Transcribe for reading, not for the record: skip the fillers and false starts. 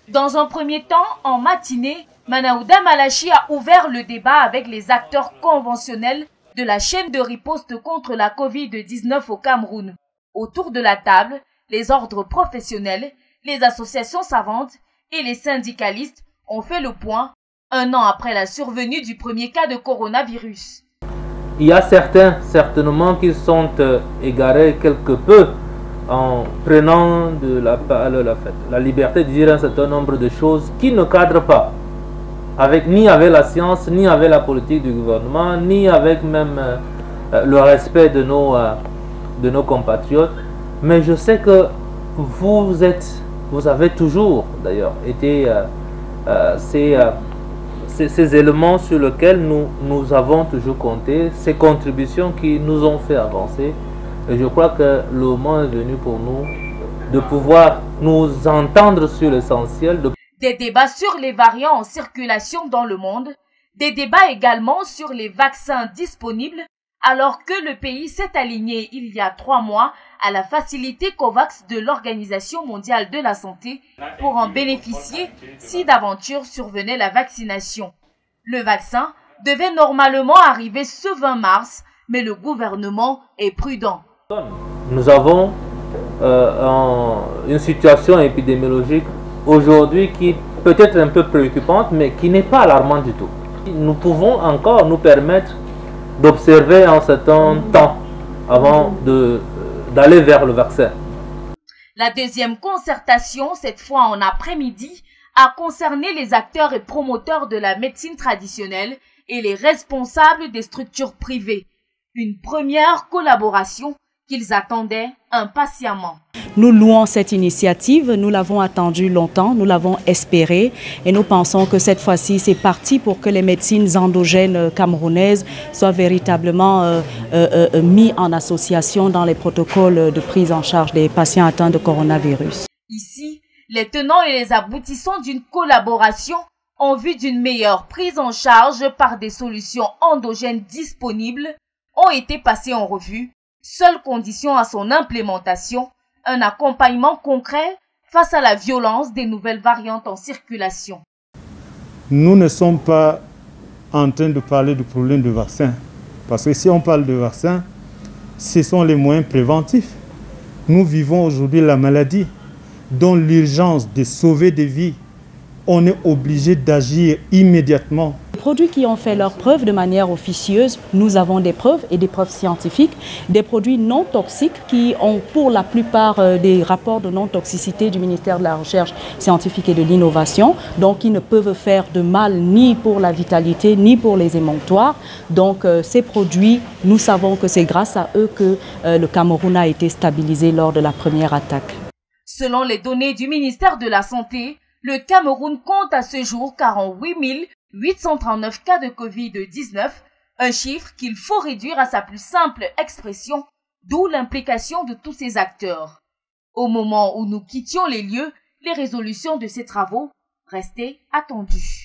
Dans un premier temps, en matinée, Manaouda Malachi a ouvert le débat avec les acteurs conventionnels de la chaîne de riposte contre la Covid-19 au Cameroun. Autour de la table, les ordres professionnels, les associations savantes et les syndicalistes ont fait le point un an après la survenue du premier cas de coronavirus. Il y a certains, certainement, qui sont égarés quelque peu en prenant de la liberté de dire un certain nombre de choses qui ne cadrent pas ni avec la science, ni avec la politique du gouvernement, ni avec même le respect de nos compatriotes. Mais je sais que vous avez toujours d'ailleurs été ces éléments sur lesquels nous avons toujours compté, ces contributions qui nous ont fait avancer. Et je crois que le moment est venu pour nous de pouvoir nous entendre sur l'essentiel. Des débats sur les variants en circulation dans le monde, des débats également sur les vaccins disponibles, alors que le pays s'est aligné il y a 3 mois à la facilité COVAX de l'Organisation mondiale de la santé pour en bénéficier si d'aventure survenait la vaccination. Le vaccin devait normalement arriver ce 20 mars, mais le gouvernement est prudent. Nous avons une situation épidémiologique aujourd'hui qui peut être un peu préoccupante, mais qui n'est pas alarmante du tout. Nous pouvons encore nous permettre d'observer un certain temps avant d'aller vers le vaccin. La deuxième concertation, cette fois en après-midi, a concerné les acteurs et promoteurs de la médecine traditionnelle et les responsables des structures privées. Une première collaboration qu'ils attendaient impatiemment. Nous louons cette initiative, nous l'avons attendue longtemps, nous l'avons espérée et nous pensons que cette fois-ci c'est parti pour que les médecines endogènes camerounaises soient véritablement mis en association dans les protocoles de prise en charge des patients atteints de coronavirus. Ici, les tenants et les aboutissants d'une collaboration en vue d'une meilleure prise en charge par des solutions endogènes disponibles ont été passés en revue. Seule condition à son implémentation, un accompagnement concret face à la violence des nouvelles variantes en circulation. Nous ne sommes pas en train de parler du problème du vaccin. Parce que si on parle de vaccin, ce sont les moyens préventifs. Nous vivons aujourd'hui la maladie, dont l'urgence de sauver des vies. On est obligé d'agir immédiatement. Les produits qui ont fait leurs preuves de manière officieuse, nous avons des preuves et des preuves scientifiques, des produits non toxiques qui ont pour la plupart des rapports de non-toxicité du ministère de la Recherche scientifique et de l'Innovation, donc qui ne peuvent faire de mal ni pour la vitalité ni pour les émonctoires. Donc ces produits, nous savons que c'est grâce à eux que le Cameroun a été stabilisé lors de la première attaque. Selon les données du ministère de la Santé, le Cameroun compte à ce jour 48 839 cas de Covid-19, un chiffre qu'il faut réduire à sa plus simple expression, d'où l'implication de tous ces acteurs. Au moment où nous quittions les lieux, les résolutions de ces travaux restaient attendues.